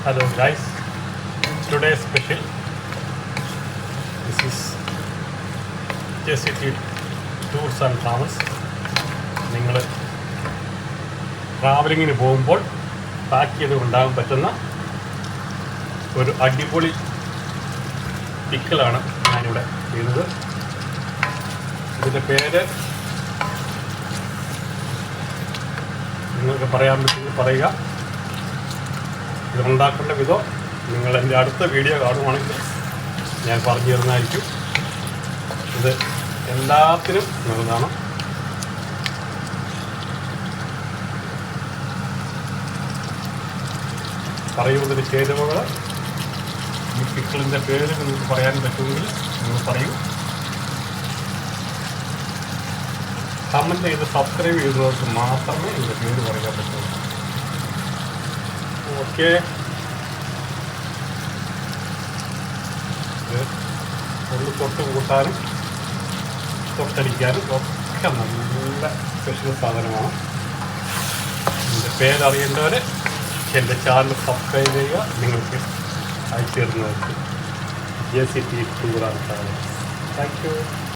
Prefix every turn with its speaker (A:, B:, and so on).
A: Hello guys, today's special. This is JCT Tours and Travels. നിങ്ങൾ ട്രാവലിങ്ങിന് പോകുമ്പോൾ pack ചെയ്ത് കൊണ്ടാകാൻ പറ്റുന്ന ഒരു അടിപൊളി പിക്കിളാണ് ഞാനിവിടെ ചെയ്തത്. ഇതിൻ്റെ പേര് നിങ്ങൾക്ക് പറയാൻ പറ്റുമെങ്കിൽ പറയുക. ഇതുണ്ടാക്കേണ്ട വിധം നിങ്ങൾ എൻ്റെ അടുത്ത വീഡിയോ കാണുവാണെങ്കിൽ ഞാൻ പറഞ്ഞു തരുന്നതായിരിക്കും. ഇത് എല്ലാത്തിനും നല്ലതാണ്. പറയുന്നതിന് ചേരുവകൾ ഈ പിക്കിളിൻ്റെ പേര് നിങ്ങൾക്ക് പറയാൻ പറ്റുമെങ്കിൽ നിങ്ങൾ പറയൂ. കമൻറ്റ് ചെയ്ത് സബ്സ്ക്രൈബ് ചെയ്തവർക്ക് മാത്രമേ ഇതിൻ്റെ പേര് പറയാൻ പറ്റുള്ളൂ. ഓക്കെ, ഇത് ഒന്ന് തൊട്ട് കൂട്ടാനും തൊട്ടടിക്കാനും ഒക്കെ നല്ല സ്പെഷ്യൽ സാധനമാണ്. ഇതിൻ്റെ പേരറിയേണ്ടവർ എൻ്റെ ചാനൽ സബ്സ്ക്രൈബ് ചെയ്യുക. നിങ്ങൾക്ക് അയച്ചു തരുന്നവർക്ക് JCT tour and travels. Thank you.